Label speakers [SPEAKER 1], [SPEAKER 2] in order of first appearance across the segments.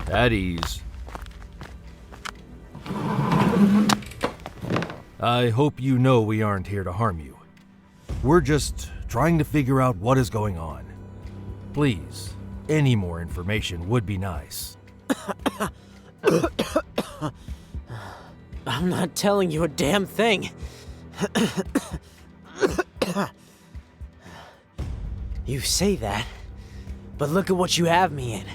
[SPEAKER 1] At ease. I hope you know we aren't here to harm you. We're just trying to figure out what is going on. Please, any more information would be nice.
[SPEAKER 2] I'm not telling you a damn thing. You say that, but look at what you have me in.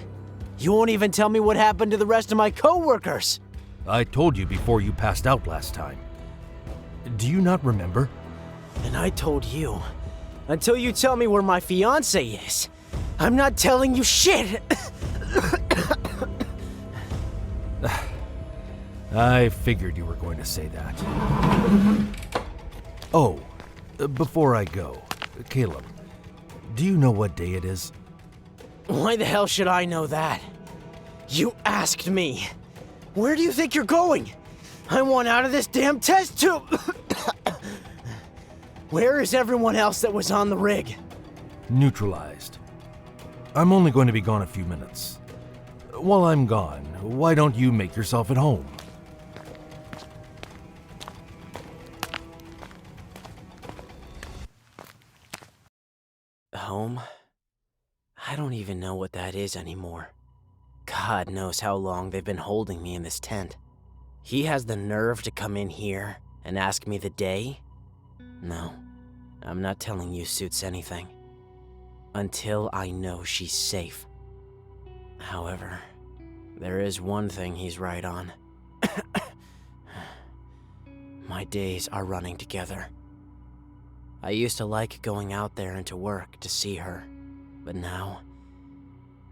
[SPEAKER 2] You won't even tell me what happened to the rest of my co-workers.
[SPEAKER 1] I told you before you passed out last time. Do you not remember?
[SPEAKER 2] And I told you, until you tell me where my fiance is, I'm not telling you shit.
[SPEAKER 1] I figured you were going to say that. Oh, before I go, Caleb, do you know what day it is?
[SPEAKER 2] Why the hell should I know that? You asked me. Where do you think you're going? I want out of this damn test tube. Where is everyone else that was on the rig?
[SPEAKER 1] Neutralized. I'm only going to be gone a few minutes. While I'm gone, why don't you make yourself at home?
[SPEAKER 2] Home? I don't even know what that is anymore. God knows how long they've been holding me in this tent. He has the nerve to come in here and ask me the day? No, I'm not telling you Suits anything. Until I know she's safe. However, there is one thing he's right on. My days are running together. I used to like going out there and to work to see her, but now,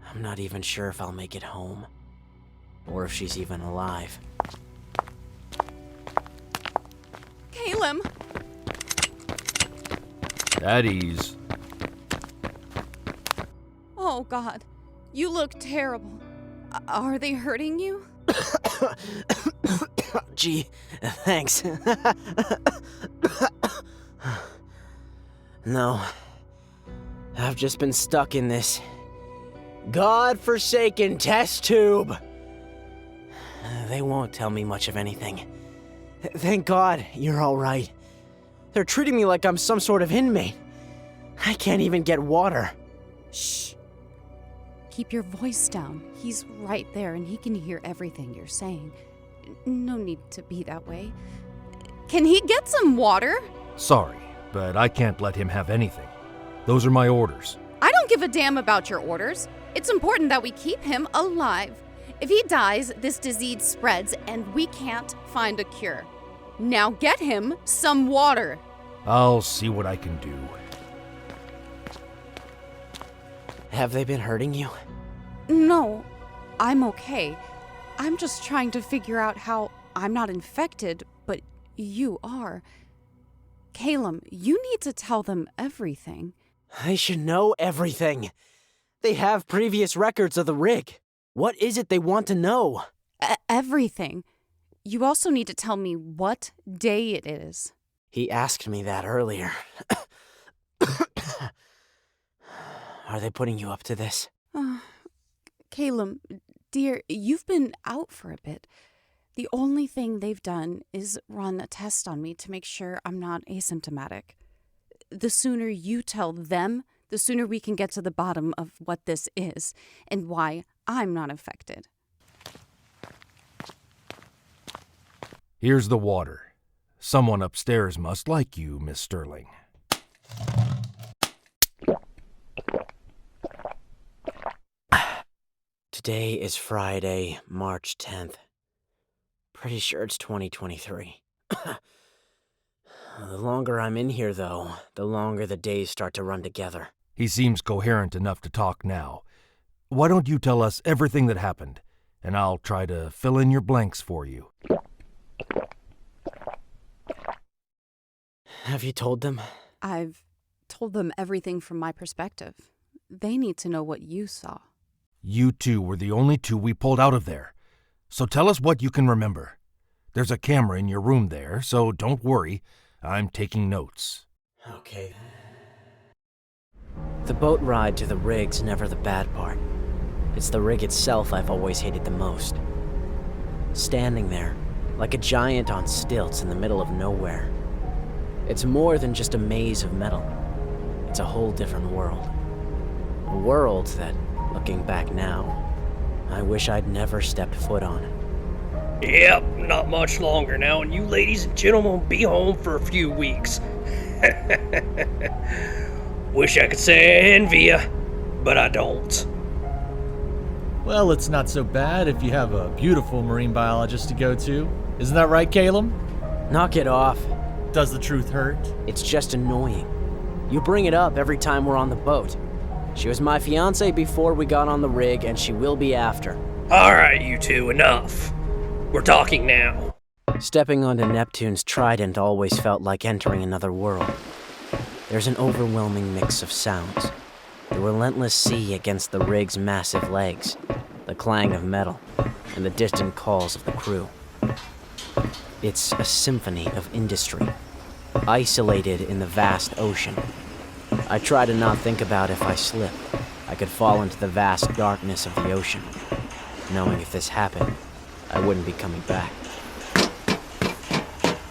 [SPEAKER 2] I'm not even sure if I'll make it home, or if she's even alive.
[SPEAKER 3] Caleb!
[SPEAKER 1] At ease.
[SPEAKER 3] Oh, God. You look terrible. Are they hurting you?
[SPEAKER 2] Gee, thanks. No. I've just been stuck in this God-forsaken test tube. They won't tell me much of anything. Thank God you're all right. They're treating me like I'm some sort of inmate. I can't even get water.
[SPEAKER 3] Shh. Keep your voice down. He's right there and he can hear everything you're saying. No need to be that way. Can he get some water?
[SPEAKER 1] Sorry, but I can't let him have anything. Those are my orders.
[SPEAKER 3] I don't give a damn about your orders. It's important that we keep him alive. If he dies, this disease spreads and we can't find a cure. Now get him some water.
[SPEAKER 1] I'll see what I can do.
[SPEAKER 2] Have they been hurting you?
[SPEAKER 3] No, I'm okay. I'm just trying to figure out how I'm not infected, but you are. Caleb, you need to tell them everything.
[SPEAKER 2] They should know everything. They have previous records of the rig. What is it they want to know?
[SPEAKER 3] Everything. You also need to tell me what day it is.
[SPEAKER 2] He asked me that earlier. Are they putting you up to this?
[SPEAKER 3] Caleb, dear, you've been out for a bit. The only thing they've done is run a test on me to make sure I'm not asymptomatic. The sooner you tell them, the sooner we can get to the bottom of what this is and why I'm not infected.
[SPEAKER 1] Here's the water. Someone upstairs must like you, Miss Sterling.
[SPEAKER 2] Today is Friday, March 10th. Pretty sure it's 2023. The longer I'm in here, though, the longer the days start to run together.
[SPEAKER 1] He seems coherent enough to talk now. Why don't you tell us everything that happened, and I'll try to fill in your blanks for you.
[SPEAKER 2] Have you told them?
[SPEAKER 3] I've told them everything from my perspective. They need to know what you saw.
[SPEAKER 1] You two were the only two we pulled out of there. So tell us what you can remember. There's a camera in your room there, so don't worry. I'm taking notes.
[SPEAKER 2] Okay. The boat ride to the rig's never the bad part. It's the rig itself I've always hated the most. Standing there, like a giant on stilts in the middle of nowhere. It's more than just a maze of metal. It's a whole different world. A world that, looking back now, I wish I'd never stepped foot on.
[SPEAKER 4] Yep, not much longer now, and you ladies and gentlemen will be home for a few weeks. Wish I could say I envy ya, but I don't.
[SPEAKER 5] Well, it's not so bad if you have a beautiful marine biologist to go to. Isn't that right, Caleb?
[SPEAKER 2] Knock it off.
[SPEAKER 5] Does the truth hurt?
[SPEAKER 2] It's just annoying. You bring it up every time we're on the boat. She was my fiancée before we got on the rig, and she will be after.
[SPEAKER 4] Alright, you two, enough. We're talking now.
[SPEAKER 2] Stepping onto Neptune's trident always felt like entering another world. There's an overwhelming mix of sounds. The relentless sea against the rig's massive legs, the clang of metal, and the distant calls of the crew. It's a symphony of industry, isolated in the vast ocean. I try to not think about if I slipped, I could fall into the vast darkness of the ocean, knowing if this happened, I wouldn't be coming back.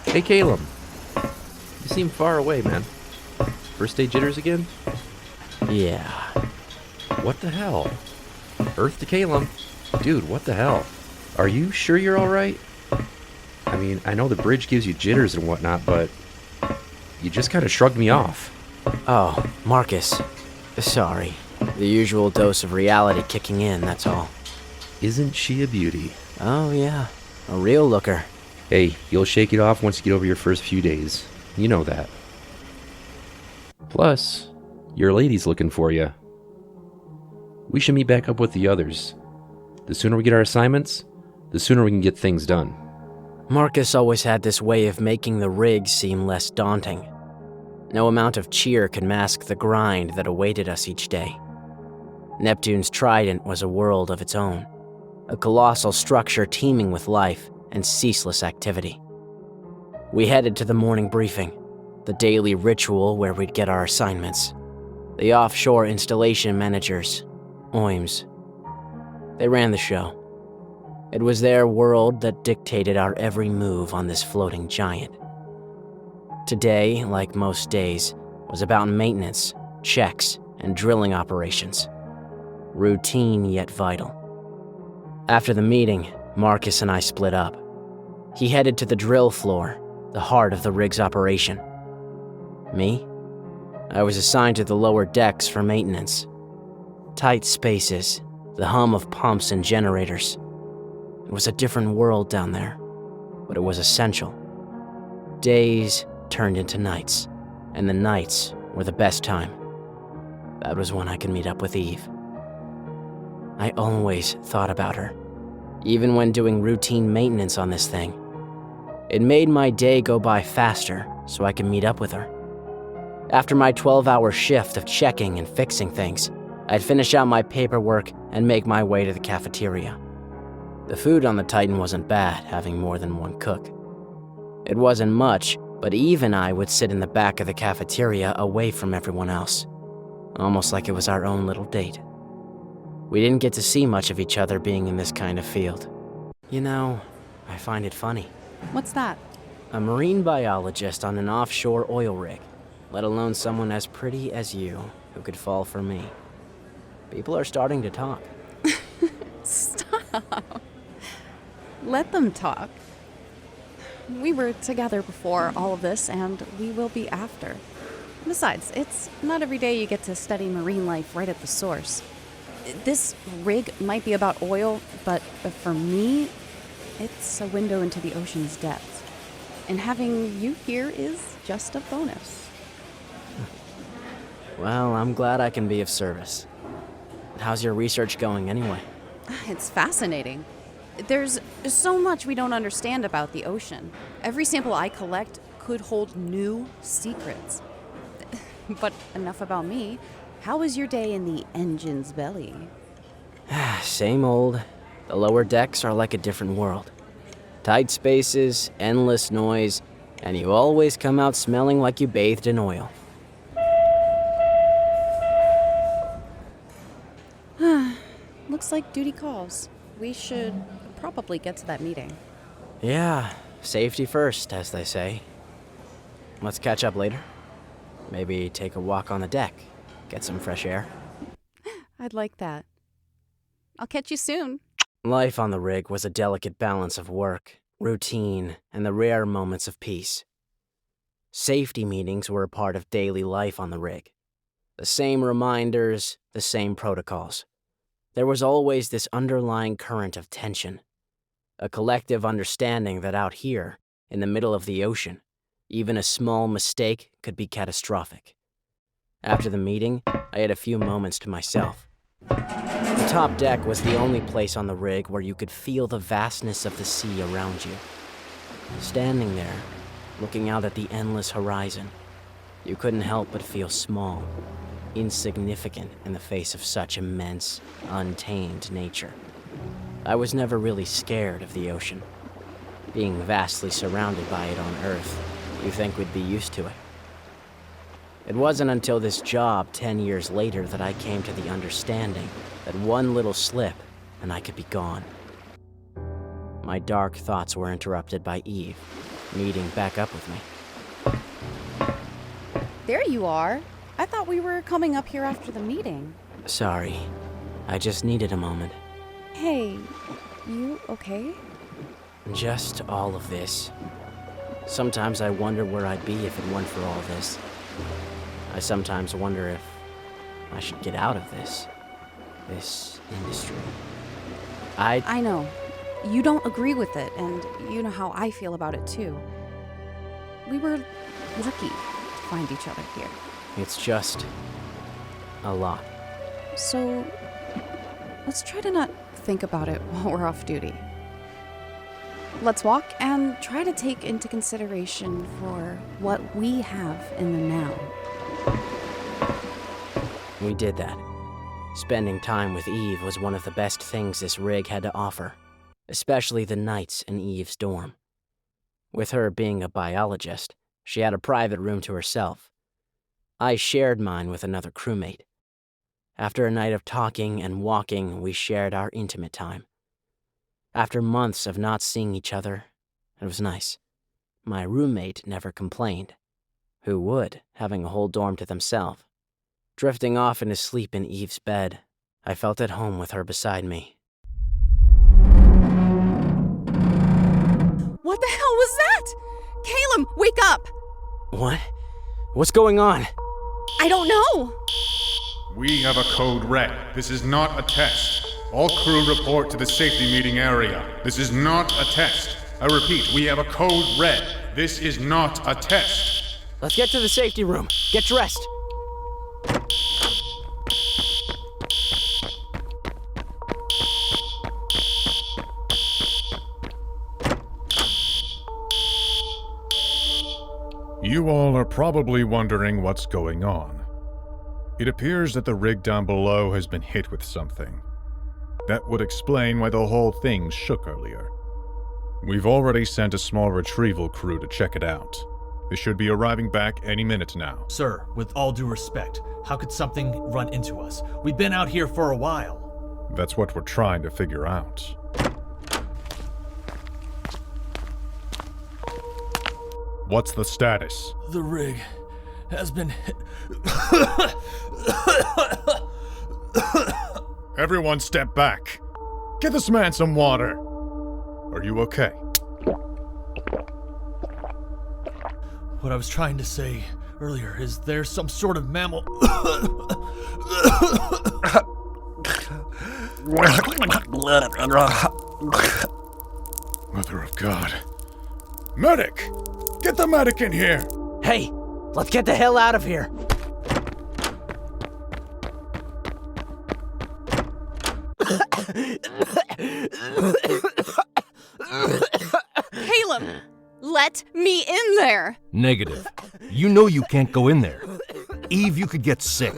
[SPEAKER 6] Hey, Caleb. You seem far away, man. First day jitters again?
[SPEAKER 2] Yeah.
[SPEAKER 6] What the hell? Earth to Caleb. Dude, what the hell? Are you sure you're alright? I mean, I know the bridge gives you jitters and whatnot, but you just kind of shrugged me off.
[SPEAKER 2] Oh, Marcus. Sorry. The usual dose of reality kicking in, that's all.
[SPEAKER 6] Isn't she a beauty?
[SPEAKER 2] Oh, yeah. A real looker.
[SPEAKER 6] Hey, you'll shake it off once you get over your first few days. You know that. Plus, your lady's looking for you. We should meet back up with the others. The sooner we get our assignments, the sooner we can get things done.
[SPEAKER 2] Marcus always had this way of making the rig seem less daunting. No amount of cheer could mask the grind that awaited us each day. Neptune's trident was a world of its own, a colossal structure teeming with life and ceaseless activity. We headed to the morning briefing, the daily ritual where we'd get our assignments. The offshore installation managers, OIMs. They ran the show. It was their world that dictated our every move on this floating giant. Today, like most days, was about maintenance, checks, and drilling operations. Routine yet vital. After the meeting, Marcus and I split up. He headed to the drill floor, the heart of the rig's operation. Me? I was assigned to the lower decks for maintenance. Tight spaces, the hum of pumps and generators. It was a different world down there, but it was essential. Days turned into nights, and the nights were the best time. That was when I could meet up with Eve. I always thought about her, even when doing routine maintenance on this thing. It made my day go by faster so I could meet up with her. After my 12-hour shift of checking and fixing things, I'd finish out my paperwork and make my way to the cafeteria. The food on the Titan wasn't bad, having more than one cook. It wasn't much, but Eve and I would sit in the back of the cafeteria away from everyone else, almost like it was our own little date. We didn't get to see much of each other being in this kind of field. You know, I find it funny.
[SPEAKER 3] What's that?
[SPEAKER 2] A marine biologist on an offshore oil rig, let alone someone as pretty as you who could fall for me. People are starting to talk.
[SPEAKER 3] Stop. Let them talk. We were together before all of this, and we will be after. Besides, it's not every day you get to study marine life right at the source. This rig might be about oil, but for me, it's a window into the ocean's depths. And having you here is just a bonus.
[SPEAKER 2] Well, I'm glad I can be of service. How's your research going anyway?
[SPEAKER 3] It's fascinating. There's so much we don't understand about the ocean. Every sample I collect could hold new secrets. But enough about me. How was your day in the engine's belly?
[SPEAKER 2] Same old. The lower decks are like a different world. Tight spaces, endless noise, and you always come out smelling like you bathed in oil.
[SPEAKER 3] Looks like duty calls. We should probably get to that meeting.
[SPEAKER 2] Yeah, safety first, as they say. Let's catch up later. Maybe take a walk on the deck, get some fresh air.
[SPEAKER 3] I'd like that. I'll catch you soon.
[SPEAKER 2] Life on the rig was a delicate balance of work, routine, and the rare moments of peace. Safety meetings were a part of daily life on the rig. The same reminders, the same protocols. There was always this underlying current of tension. A collective understanding that out here, in the middle of the ocean, even a small mistake could be catastrophic. After the meeting, I had a few moments to myself. The top deck was the only place on the rig where you could feel the vastness of the sea around you. Standing there, looking out at the endless horizon, you couldn't help but feel small, insignificant in the face of such immense, untamed nature. I was never really scared of the ocean. Being vastly surrounded by it on Earth, you think we'd be used to it. It wasn't until this job 10 years later that I came to the understanding that one little slip and I could be gone. My dark thoughts were interrupted by Eve, meeting back up with me.
[SPEAKER 3] There you are. I thought we were coming up here after the meeting.
[SPEAKER 2] Sorry, I just needed a moment.
[SPEAKER 3] Hey, you okay?
[SPEAKER 2] Just all of this. Sometimes I wonder where I'd be if it weren't for all this. I sometimes wonder if I should get out of this industry.
[SPEAKER 3] I know. You don't agree with it, and you know how I feel about it too. We were lucky to find each other here.
[SPEAKER 2] It's just a lot.
[SPEAKER 3] So, let's try to not think about it while we're off duty. Let's walk and try to take into consideration for what we have in the now.
[SPEAKER 2] We did that. Spending time with Eve was one of the best things this rig had to offer, especially the nights in Eve's dorm. With her being a biologist, she had a private room to herself. I shared mine with another crewmate. After a night of talking and walking, we shared our intimate time. After months of not seeing each other, it was nice. My roommate never complained. Who would, having a whole dorm to themselves? Drifting off into sleep in Eve's bed, I felt at home with her beside me.
[SPEAKER 3] What the hell was that? Caleb, wake up!
[SPEAKER 2] What? What's going on?
[SPEAKER 3] I don't know!
[SPEAKER 7] We have a code red. This is not a test. All crew report to the safety meeting area. This is not a test. I repeat, we have a code red. This is not a test.
[SPEAKER 2] Let's get to the safety room. Get dressed.
[SPEAKER 7] You all are probably wondering what's going on. It appears that the rig down below has been hit with something. That would explain why the whole thing shook earlier. We've already sent a small retrieval crew to check it out. They should be arriving back any minute now.
[SPEAKER 5] Sir, with all due respect, how could something run into us? We've been out here for a while.
[SPEAKER 7] That's what we're trying to figure out. What's the status?
[SPEAKER 5] The rig has been hit.
[SPEAKER 7] Everyone step back. Get this man some water. Are you okay?
[SPEAKER 5] What I was trying to say earlier is there some sort of mammal.
[SPEAKER 7] Mother of God. Medic! Get the medic in here!
[SPEAKER 2] Hey, let's get the hell out of here.
[SPEAKER 3] Caleb, let me in there!
[SPEAKER 1] Negative. You know you can't go in there. Eve, you could get sick.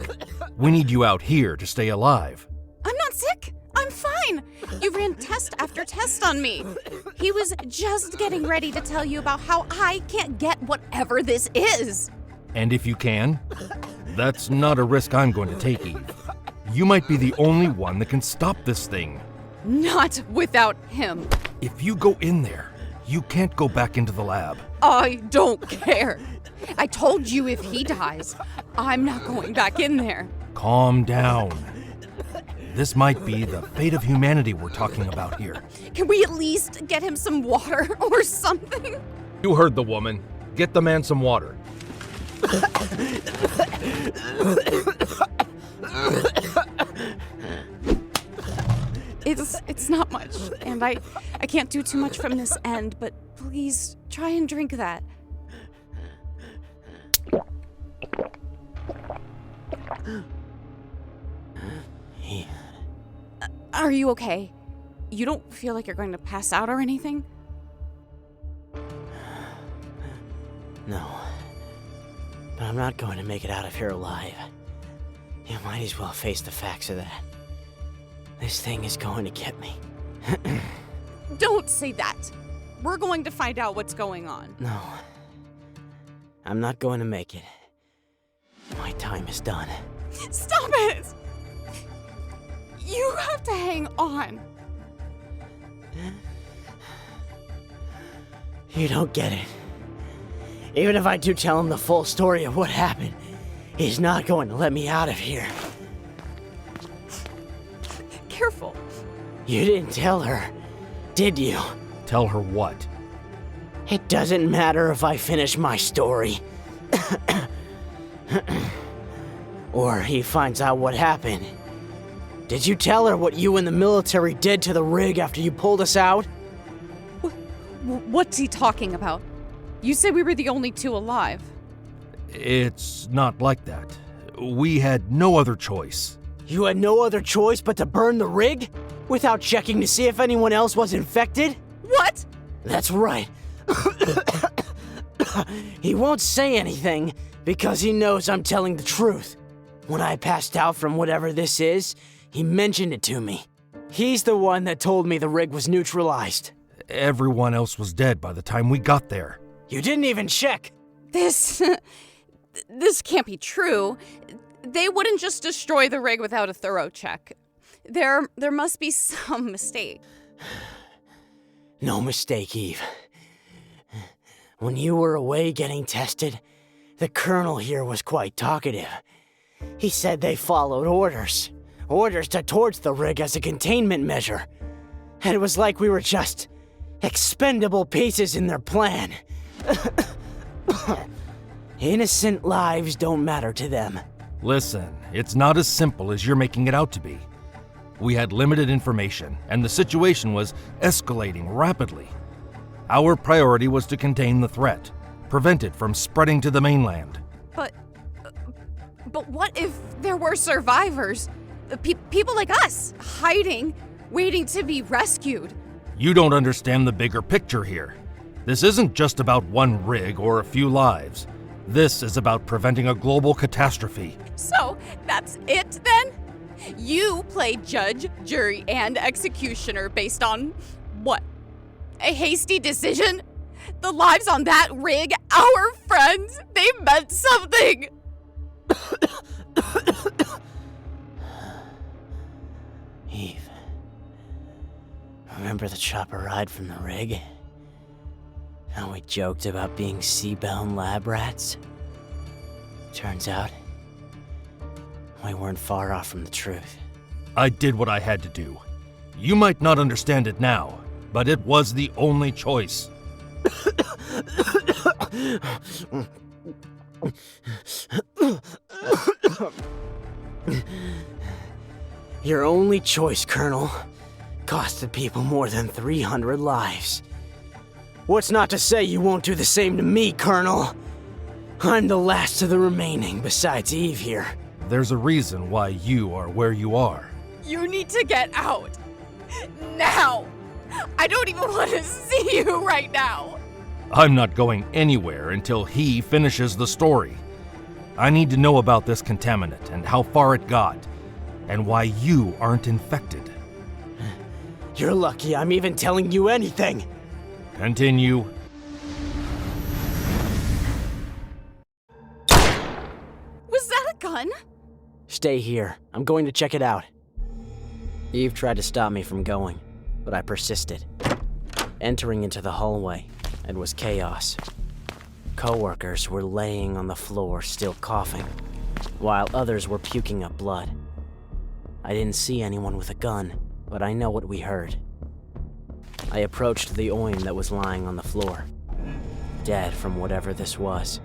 [SPEAKER 1] We need you out here to stay alive.
[SPEAKER 3] I'm not sick. I'm fine. You ran test after test on me. He was just getting ready to tell you about how I can't get whatever this is.
[SPEAKER 1] And if you can, that's not a risk I'm going to take, Eve. You might be the only one that can stop this thing.
[SPEAKER 3] Not without him.
[SPEAKER 1] If you go in there, you can't go back into the lab.
[SPEAKER 3] I don't care. I told you if he dies, I'm not going back in there.
[SPEAKER 1] Calm down. This might be the fate of humanity we're talking about here.
[SPEAKER 3] Can we at least get him some water or something?
[SPEAKER 1] You heard the woman. Get the man some water.
[SPEAKER 3] It's not much, and I can't do too much from this end, but please try and drink that. Are you okay? You don't feel like you're going to pass out or anything?
[SPEAKER 2] No. But I'm not going to make it out of here alive. You might as well face the facts of that. This thing is going to get me.
[SPEAKER 3] Don't say that. We're going to find out what's going on.
[SPEAKER 2] No. I'm not going to make it. My time is done.
[SPEAKER 3] Stop it! You have to hang on.
[SPEAKER 2] You don't get it. Even if I do tell him the full story of what happened, he's not going to let me out of here.
[SPEAKER 3] Careful.
[SPEAKER 2] You didn't tell her, did you?
[SPEAKER 1] Tell her what?
[SPEAKER 2] It doesn't matter if I finish my story. Or he finds out what happened. Did you tell her what you and the military did to the rig after you pulled us out?
[SPEAKER 3] What's he talking about? You said we were the only two alive.
[SPEAKER 1] It's not like that. We had no other choice.
[SPEAKER 2] You had no other choice but to burn the rig? Without checking to see if anyone else was infected?
[SPEAKER 3] What?
[SPEAKER 2] That's right. He won't say anything because he knows I'm telling the truth. When I passed out from whatever this is, he mentioned it to me. He's the one that told me the rig was neutralized.
[SPEAKER 1] Everyone else was dead by the time we got there.
[SPEAKER 2] You didn't even check.
[SPEAKER 3] This can't be true. They wouldn't just destroy the rig without a thorough check. There must be some mistake.
[SPEAKER 2] No mistake, Eve. When you were away getting tested, the colonel here was quite talkative. He said they followed orders. Orders to torch the rig as a containment measure. And it was like we were just expendable pieces in their plan. Innocent lives don't matter to them.
[SPEAKER 1] Listen, it's not as simple as you're making it out to be. We had limited information, and the situation was escalating rapidly. Our priority was to contain the threat, prevent it from spreading to the mainland.
[SPEAKER 3] But what if there were survivors? People like us, hiding, waiting to be rescued.
[SPEAKER 1] You don't understand the bigger picture here. This isn't just about one rig or a few lives. This is about preventing a global catastrophe.
[SPEAKER 3] So, that's it then? You play judge, jury, and executioner based on what? A hasty decision? The lives on that rig, our friends, they meant something!
[SPEAKER 2] Eve, remember the chopper ride from the rig? How we joked about being sea-bound lab rats? Turns out, we weren't far off from the truth.
[SPEAKER 1] I did what I had to do. You might not understand it now, but it was the only choice.
[SPEAKER 2] Your only choice, Colonel, costed people more than 300 lives. What's not to say you won't do the same to me, Colonel? I'm the last of the remaining, besides Eve here.
[SPEAKER 1] There's a reason why you are where you are.
[SPEAKER 3] You need to get out. Now! I don't even want to see you right now.
[SPEAKER 1] I'm not going anywhere until he finishes the story. I need to know about this contaminant and how far it got, and why you aren't infected.
[SPEAKER 2] You're lucky I'm even telling you anything.
[SPEAKER 1] Continue.
[SPEAKER 3] Was that a gun?
[SPEAKER 2] stay here. I'm going to check it out. Eve tried to stop me from going, but I persisted. Entering into the hallway, it was chaos. Coworkers were laying on the floor, still coughing, while others were puking up blood. I didn't see anyone with a gun, but I know what we heard. I approached the OIM that was lying on the floor, dead from whatever this was.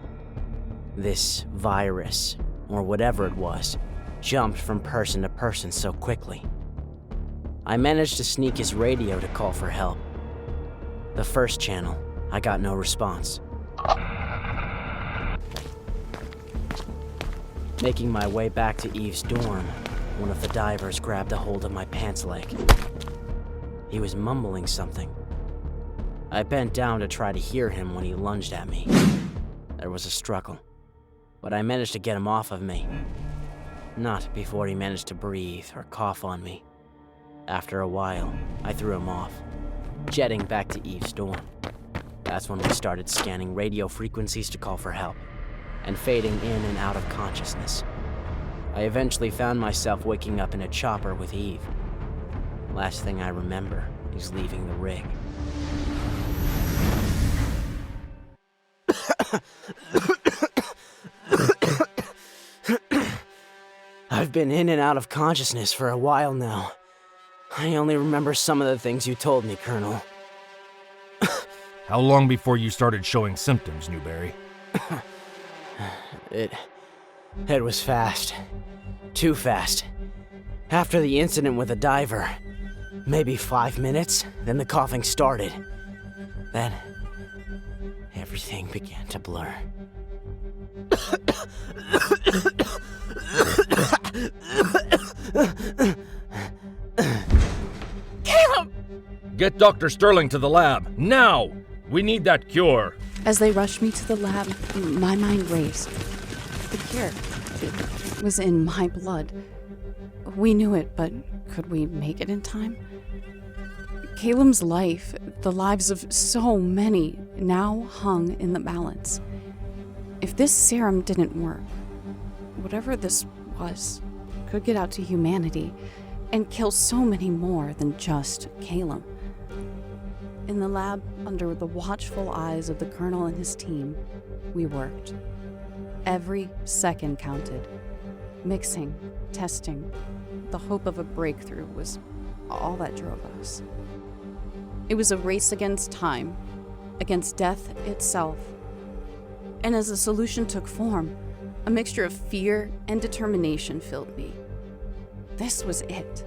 [SPEAKER 2] This virus, or whatever it was, jumped from person to person so quickly. I managed to sneak his radio to call for help. The first channel, I got no response. Making my way back to Eve's dorm, one of the divers grabbed a hold of my pants leg. He was mumbling something. I bent down to try to hear him when he lunged at me. There was a struggle, but I managed to get him off of me. Not before he managed to breathe or cough on me. After a while, I threw him off, jetting back to Eve's dorm. That's when we started scanning radio frequencies to call for help, and fading in and out of consciousness. I eventually found myself waking up in a chopper with Eve. Last thing I remember is leaving the rig. I've been in and out of consciousness for a while now. I only remember some of the things you told me, Colonel.
[SPEAKER 1] How long before you started showing symptoms, Newberry?
[SPEAKER 2] It was fast. Too fast. After the incident with the diver, maybe 5 minutes, then the coughing started. Then, everything began to blur.
[SPEAKER 3] Caleb!
[SPEAKER 1] Get Dr. Sterling to the lab, now! We need that cure.
[SPEAKER 3] As they rushed me to the lab, my mind raced. The cure, it was in my blood. We knew it, but could we make it in time? Caleb's life, the lives of so many, now hung in the balance. If this serum didn't work, whatever this was could get out to humanity and kill so many more than just Caleb. In the lab, under the watchful eyes of the Colonel and his team, we worked. Every second counted. Mixing, testing, the hope of a breakthrough was all that drove us. It was a race against time, against death itself. And as the solution took form, a mixture of fear and determination filled me. This was it.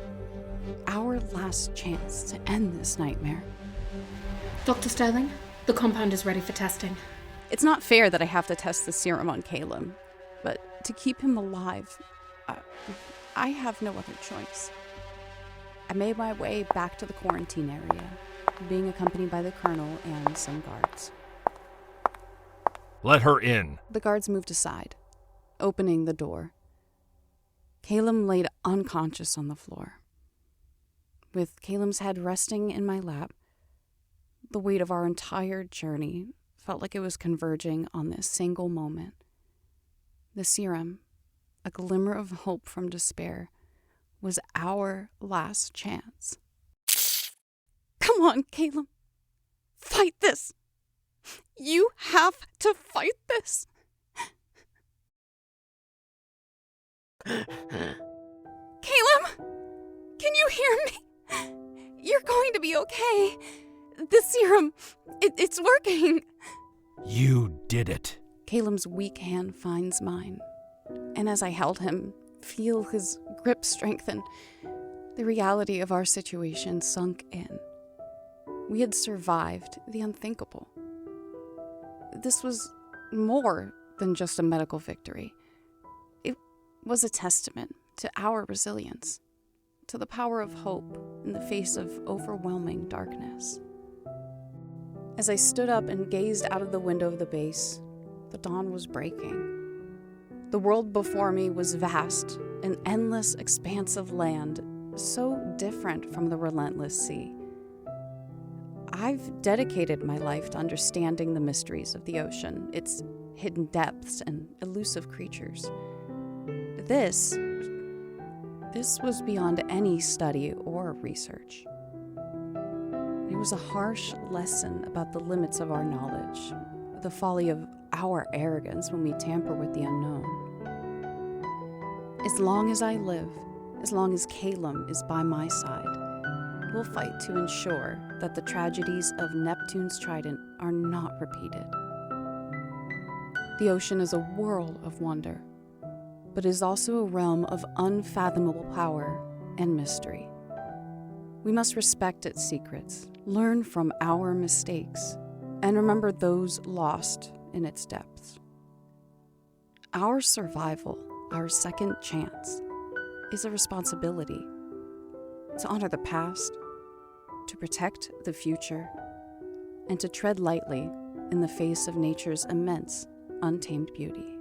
[SPEAKER 3] Our last chance to end this nightmare.
[SPEAKER 8] Dr. Sterling, the compound is ready for testing.
[SPEAKER 3] It's not fair that I have to test the serum on Caleb, but to keep him alive, I have no other choice. I made my way back to the quarantine area, being accompanied by the Colonel and some guards.
[SPEAKER 1] Let her in.
[SPEAKER 3] The guards moved aside, opening the door. Caleb laid unconscious on the floor. With Caleb's head resting in my lap, the weight of our entire journey felt like it was converging on this single moment. The serum, a glimmer of hope from despair, was our last chance. Come on, Caleb. Fight this. You have to fight this. Caleb! Can you hear me? You're going to be okay. The serum, it's working.
[SPEAKER 1] You did it.
[SPEAKER 3] Caleb's weak hand finds mine, and as I held him, feel his grip strengthen, the reality of our situation sunk in. We had survived the unthinkable. This was more than just a medical victory. It was a testament to our resilience, to the power of hope in the face of overwhelming darkness. As I stood up and gazed out of the window of the base, the dawn was breaking. The world before me was vast, an endless expanse of land, so different from the relentless sea. I've dedicated my life to understanding the mysteries of the ocean, its hidden depths and elusive creatures. This This was beyond any study or research. It was a harsh lesson about the limits of our knowledge, the folly of our arrogance when we tamper with the unknown. As long as I live, as long as Calum is by my side, we'll fight to ensure that the tragedies of Neptune's trident are not repeated. The ocean is a world of wonder, but is also a realm of unfathomable power and mystery. We must respect its secrets, learn from our mistakes, and remember those lost in its depths. Our survival, our second chance, is a responsibility to honor the past, to protect the future, and to tread lightly in the face of nature's immense, untamed beauty.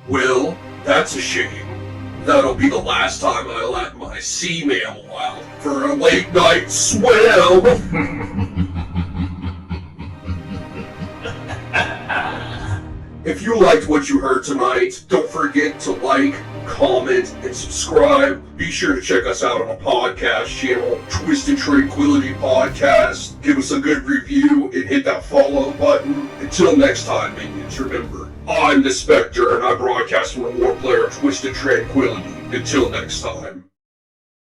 [SPEAKER 9] Well, that's a shame. That'll be the last time I let my sea mammal out for a late night swim. If you liked what you heard tonight, don't forget to like, comment, and subscribe. Be sure to check us out on the podcast channel, Twisted Tranquility Podcast. Give us a good review and hit that follow button. Until next time, minions, remember, I'm the Spectre and I broadcast from the War Player Twisted Tranquility. Until next time.